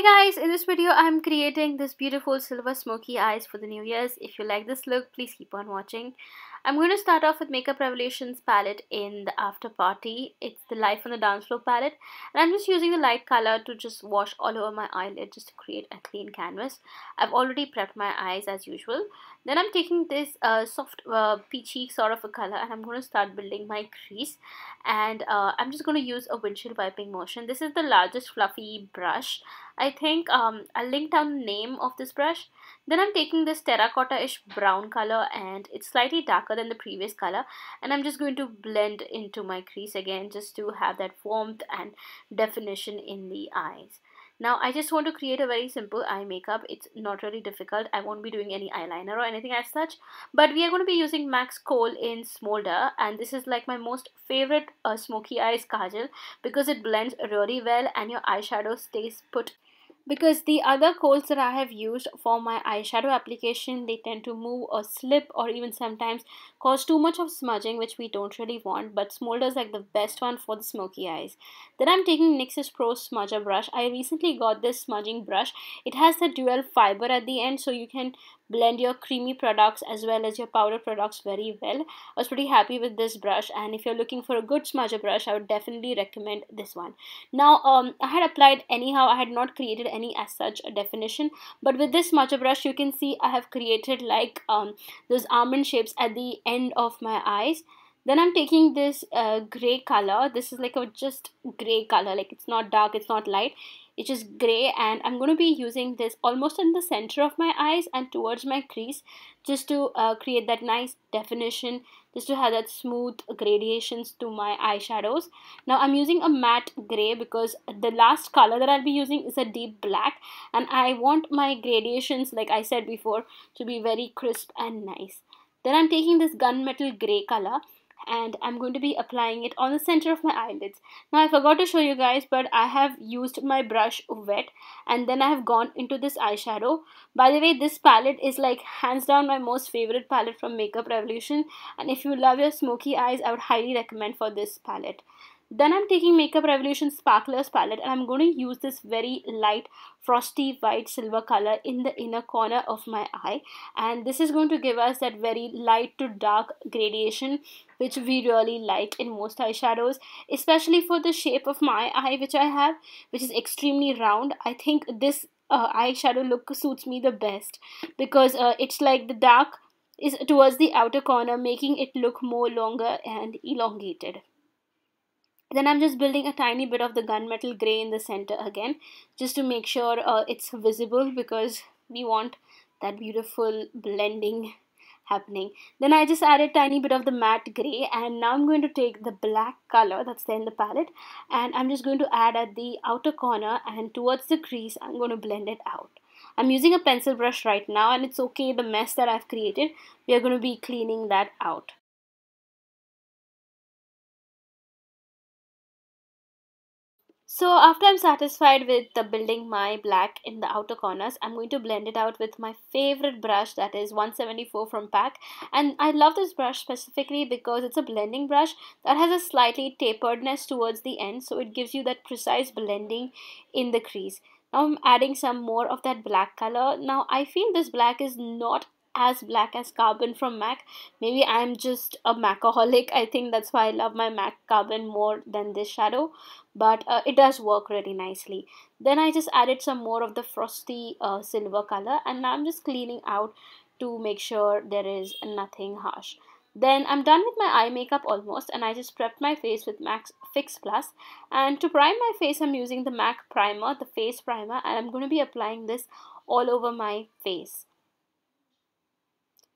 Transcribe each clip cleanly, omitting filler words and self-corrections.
Guys, in this video I'm creating this beautiful silver smoky eyes for the New Year's. If you like this look, please keep on watching. I'm going to start off with Makeup Revolution's palette in the After Party. It's the Life on the Dance Floor palette, and I'm just using the light color to just wash all over my eyelid just to create a clean canvas. I've already prepped my eyes as usual. Then I'm taking this soft peachy sort of a color, and I'm going to start building my crease. And I'm just going to use a windshield wiping motion. This is the largest fluffy brush. I think I'll link down the name of this brush. Then I'm taking this terracotta-ish brown color, and it's slightly darker than the previous color, and I'm just going to blend into my crease again just to have that warmth and definition in the eyes. Now I just want to create a very simple eye makeup. It's not really difficult. I won't be doing any eyeliner or anything as such, but we are going to be using MAC's Kohl in Smolder, and this is like my most favorite smoky eyes kajal because it blends really well and your eyeshadow stays put. Because the other kohls that I have used for my eyeshadow application, they tend to move or slip or even sometimes cause too much of smudging, which we don't really want. But Smolder is like the best one for the smoky eyes. Then I'm taking NYX's Pro Smudger brush. I recently got this smudging brush. It has the dual fiber at the end, so you can blend your creamy products as well as your powder products very well. I was pretty happy with this brush, and if you're looking for a good smudger brush, I would definitely recommend this one. Now I had applied anyhow. I had not created any as such a definition, but with this smudger brush you can see I have created like those almond shapes at the end of my eyes. Then I'm taking this gray color. This is like a just gray color, like it's not dark, it's not light, it's just gray, and I'm going to be using this almost in the center of my eyes and towards my crease just to create that nice definition, just to have that smooth gradations to my eyeshadows. Now I'm using a matte gray because the last color that I'll be using is a deep black, and I want my gradations, like I said before, to be very crisp and nice. Then I'm taking this gunmetal gray color, and I'm going to be applying it on the center of my eyelids. Now I forgot to show you guys, but I have used my brush wet and then I have gone into this eyeshadow. By the way, this palette is like hands down my most favorite palette from Makeup Revolution, and if you love your smoky eyes, I would highly recommend for this palette. Then I'm taking Makeup Revolution Sparklers palette, and I'm going to use this very light frosty white silver color in the inner corner of my eye, and this is going to give us that very light to dark gradation which we really like in most eyeshadows, especially for the shape of my eye which I have, which is extremely round. I think this eyeshadow look suits me the best because it's like the dark is towards the outer corner, making it look more longer and elongated. Then I'm just building a tiny bit of the gunmetal gray in the center again, just to make sure it's visible because we want that beautiful blending happening. Then I just added tiny bit of the matte gray, and now I'm going to take the black color that's there in the palette, and I'm just going to add at the outer corner and towards the crease. I'm going to blend it out. I'm using a pencil brush right now, and it's okay, the mess that I've created, we are going to be cleaning that out. So after I'm satisfied with the building my black in the outer corners, I'm going to blend it out with my favorite brush, that is 174 from PAC. And I love this brush specifically because it's a blending brush that has a slightly taperedness towards the end, so it gives you that precise blending in the crease. Now I'm adding some more of that black color. Now I feel this black is not as black as Carbon from MAC. Maybe I'm just a MACaholic. I think that's why I love my MAC Carbon more than this shadow, but it does work really nicely. Then I just added some more of the frosty silver color, and now I'm just cleaning out to make sure there is nothing harsh. Then I'm done with my eye makeup almost, and I just prepped my face with MAC's Fix Plus. And to prime my face, I'm using the MAC primer, the face primer, and I'm going to be applying this all over my face.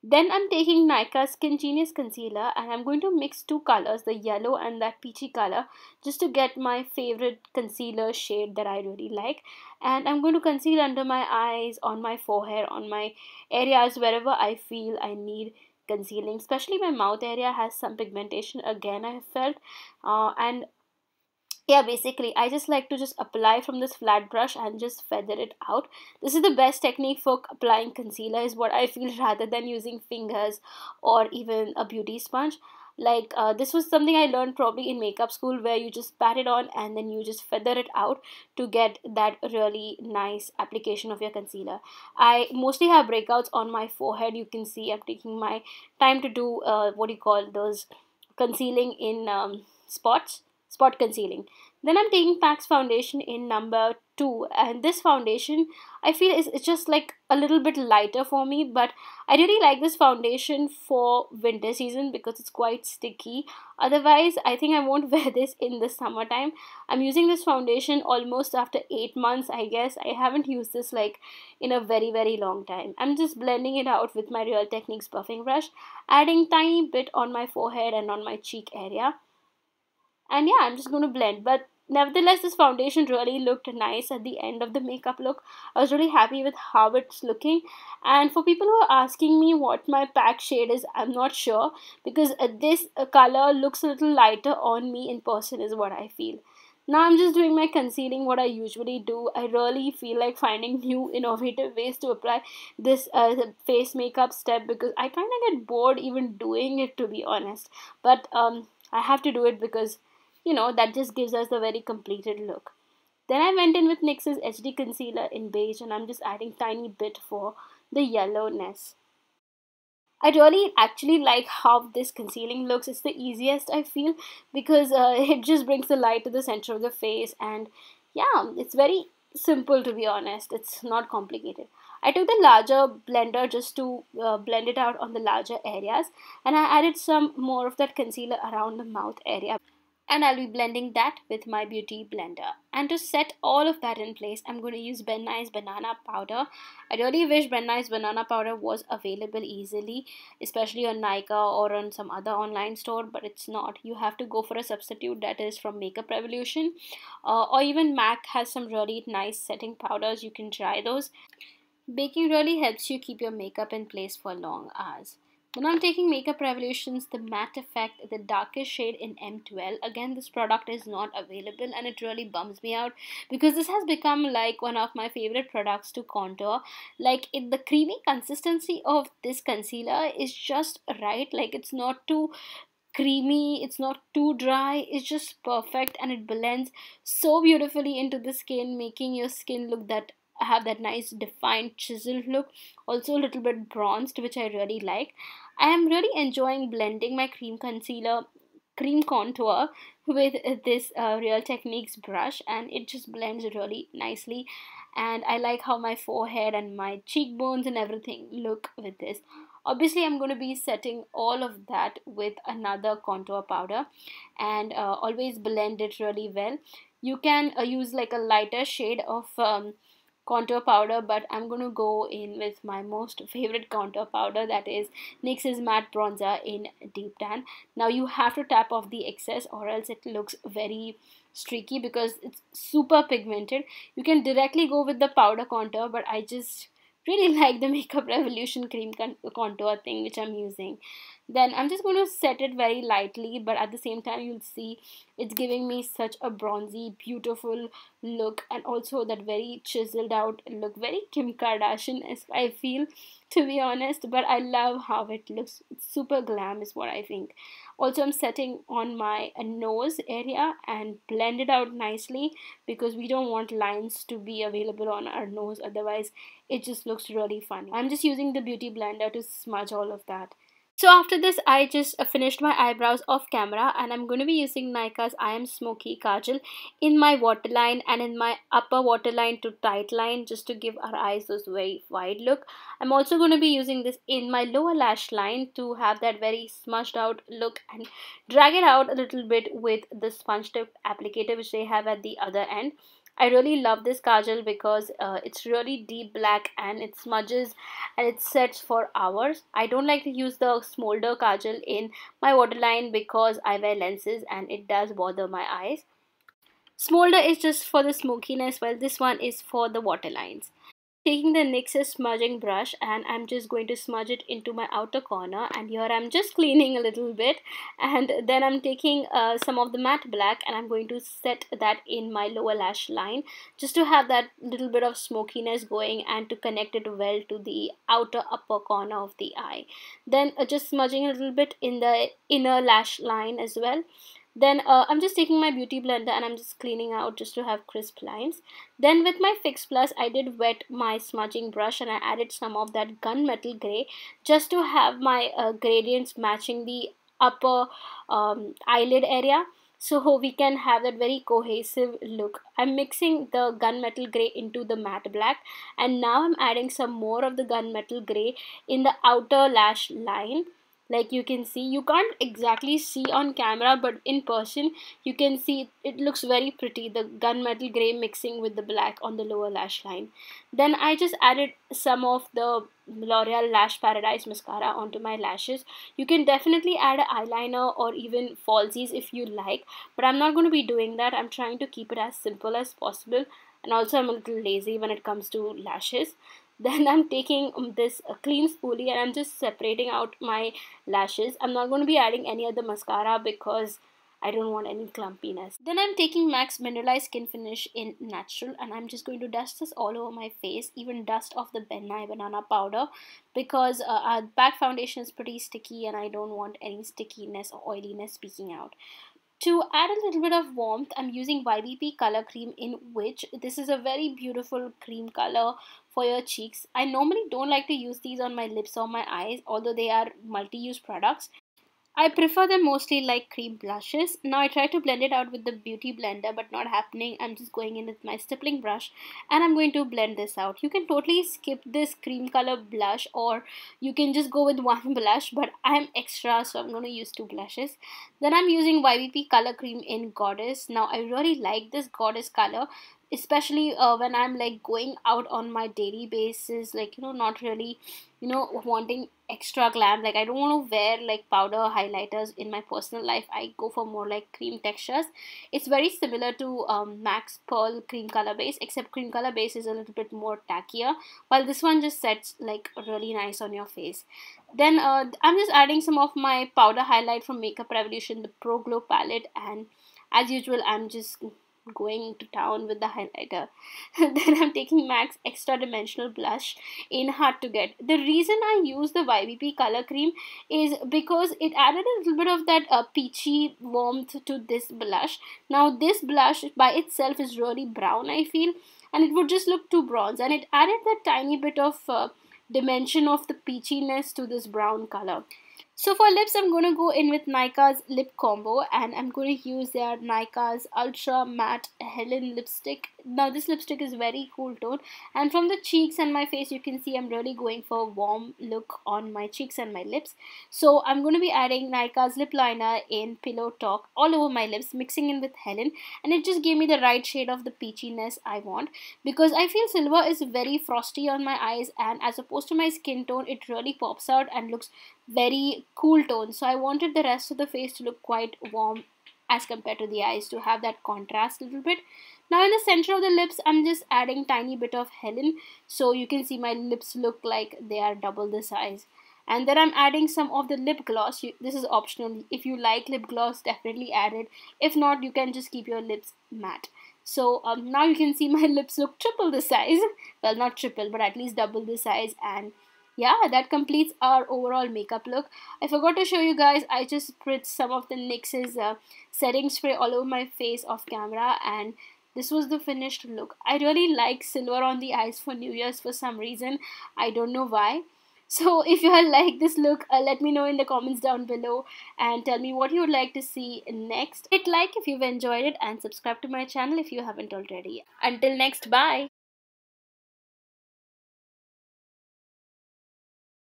Then I'm taking Nykaa SkinGenius concealer, and I'm going to mix two colors, the yellow and that peachy color, just to get my favorite concealer shade that I really like. And I'm going to conceal under my eyes, on my forehead, on my areas wherever I feel I need concealing. Especially my mouth area has some pigmentation again, I have felt, and yeah, basically I just like to just apply from this flat brush and just feather it out. This is the best technique for applying concealer, is what I feel, rather than using fingers or even a beauty sponge. Like this was something I learned probably in makeup school, where you just pat it on and then you just feather it out to get that really nice application of your concealer. I mostly have breakouts on my forehead. You can see I'm taking my time to do what do you call those, concealing in spot concealing. Then I'm taking PAC's foundation in number 2, and this foundation I feel is it's just like a little bit lighter for me, but I really like this foundation for winter season because it's quite sticky. Otherwise, I think I won't wear this in the summertime. I'm using this foundation almost after 8 months, I guess. I haven't used this like in a very very long time. I'm just blending it out with my Real Techniques buffing brush, adding tiny bit on my forehead and on my cheek area. And yeah, I'm just going to blend. But nevertheless, this foundation really looked nice at the end of the makeup look. I was really happy with how it's looking. And for people who are asking me what my pack shade is, I'm not sure, because this color looks a little lighter on me in person is what I feel. Now I'm just doing my concealing, what I usually do. I really feel like finding new innovative ways to apply this face makeup step, because I kind of get bored even doing it, to be honest. But I have to do it because that just gives us the very completed look. Then I went in with NYX's HD concealer in beige, and I'm just adding tiny bit for the yellowness. I really actually like how this concealing looks. It's the easiest I feel, because it just brings the light to the center of the face, and yeah, it's very simple, to be honest. It's not complicated. I took the larger blender just to blend it out on the larger areas, and I added some more of that concealer around the mouth area, and I'll be blending that with my beauty blender. And to set all of that in place, I'm going to use Ben Nye's banana powder. I really wish Ben Nye's banana powder was available easily, especially on Nykaa or on some other online store, but it's not. You have to go for a substitute that is from Makeup Revolution, or even MAC has some really nice setting powders. You can try those. Baking really helps you keep your makeup in place for long hours. Then I'm taking Makeup Revolution's The Matte Effect, the darkest shade in M12. Again, this product is not available, and it really bums me out, because this has become like one of my favorite products to contour. Like the creamy consistency of this concealer is just right. Like it's not too creamy, it's not too dry, it's just perfect, and it blends so beautifully into the skin, making your skin look that have that nice defined chiseled look, also a little bit bronzed, which I really like. I am really enjoying blending my cream contour with this Real Techniques brush, and it just blends really nicely. And I like how my forehead and my cheekbones and everything look with this. Obviously, I'm going to be setting all of that with another contour powder, and always blend it really well. You can use like a lighter shade of contour powder, but I'm going to go in with my most favorite contour powder, that is NYX's matte bronzer in deep tan. Now you have to tap off the excess, or else it looks very streaky because it's super pigmented. You can directly go with the powder contour, but I just really like the Makeup Revolution cream contour thing which I'm using. Then I'm just going to set it very lightly, but at the same time you'll see it's giving me such a bronzy beautiful look, and also that very chiseled out look, very Kim Kardashian as I feel, to be honest. But I love how it looks. It's super glam is what I think. Also, I'm setting on my nose area and blend it out nicely, because we don't want lines to be available on our nose, otherwise it just looks really funny. I'm just using the beauty blender to smudge all of that. So after this, I just finished my eyebrows off camera, and I'm going to be using Nykaa's I Am Smoky Kajal in my waterline and in my upper waterline to tight line, just to give our eyes those very wide look. I'm also going to be using this in my lower lash line to have that very smudged out look, and drag it out a little bit with the sponge tip applicator which they have at the other end. I really love this kajal because it's really deep black, and it smudges and it sets for hours. I don't like to use the smolder kajal in my waterline because I wear lenses and it does bother my eyes. Smolder is just for the smokiness, while this one is for the waterlines. Taking the NYX smudging brush, and I'm just going to smudge it into my outer corner, and here I'm just cleaning a little bit, and then I'm taking some of the matte black, and I'm going to set that in my lower lash line just to have that little bit of smokiness going and to connect it well to the outer upper corner of the eye. Then just smudging a little bit in the inner lash line as well. Then I'm just taking my beauty blender and I'm just cleaning out just to have crisp lines. Then with my Fix Plus, I did wet my smudging brush and I added some of that gunmetal gray just to have my gradients matching the upper eyelid area, so we can have that very cohesive look. I'm mixing the gunmetal gray into the matte black, and now I'm adding some more of the gunmetal gray in the outer lash line. Like you can see, you can't exactly see on camera, but in person you can see it looks very pretty, the gunmetal gray mixing with the black on the lower lash line. Then I just added some of the L'Oreal Lash Paradise mascara onto my lashes. You can definitely add an eyeliner or even falsies if you like, but I'm not going to be doing that. I'm trying to keep it as simple as possible, and also I'm a little lazy when it comes to lashes. Then I'm taking this clean spoolie and I'm just separating out my lashes. I'm not going to be adding any other mascara because I don't want any clumpiness. Then I'm taking MAC's Mineralized Skin Finish in Natural, and I'm just going to dust this all over my face, even dust off the Ben Nye Banana powder, because our back foundation is pretty sticky and I don't want any stickiness or oiliness peeking out. To add a little bit of warmth, I'm using YBP color cream in Witch. This is a very beautiful cream color for your cheeks. I normally don't like to use these on my lips or my eyes, although they are multi-use products. I prefer them mostly like cream blushes. Now I try to blend it out with the beauty blender, but not happening. I'm just going in with my stippling brush and I'm going to blend this out. You can totally skip this cream color blush, or you can just go with one blush, but I'm extra so I'm going to use two blushes. Then I'm using YBP color cream in Goddess. Now I really like this Goddess color, especially when I'm like going out on my daily basis, like not really wanting extra glam. Like I don't want to wear like powder highlighters in my personal life. I go for more like cream textures. It's very similar to MAC's Pearl cream color base, except cream color base is a little bit more tackier, while this one just sets like really nice on your face. Then I'm just adding some of my powder highlight from Makeup Revolution, the Pro Glow palette, and as usual I'm just going to town with the highlighter. Then I'm taking MAC's Extra Dimensional Blush in Hard to Get. The reason I use the YBP color cream is because it added a little bit of that peachy warmth to this blush. Now this blush by itself is really brown, I feel, and it would just look too bronze, and it added that tiny bit of dimension of the peachiness to this brown color. So for lips, I'm going to go in with Nykaa's Lip Combo, and I'm going to use their Nykaa's Ultra Matte Helen lipstick. Now this lipstick is very cool tone, and from the cheeks and my face you can see I'm really going for a warm look on my cheeks and my lips. So I'm going to be adding Nykaa's lip liner in Pillow Talk all over my lips, mixing in with Helen, and it just gave me the right shade of the peachiness I want, because I feel silver is very frosty on my eyes, and as opposed to my skin tone it really pops out and looks very cool tone. So I wanted the rest of the face to look quite warm as compared to the eyes, to have that contrast a little bit. Now in the center of the lips I'm just adding tiny bit of Helen, so you can see my lips look like they are double the size. And then I'm adding some of the lip gloss. This is optional. If you like lip gloss, definitely add it. If not, you can just keep your lips matte. So now you can see my lips look triple the size. Well, not triple, but at least double the size. And yeah, that completes our overall makeup look. I forgot to show you guys, I just spritzed some of the NYX's setting spray all over my face off camera, and this was the finished look. I really like silver on the eyes for New Year's for some reason. I don't know why. So if you like this look, let me know in the comments down below and tell me what you would like to see next. Hit like if you've enjoyed it and subscribe to my channel if you haven't already. Until next, bye.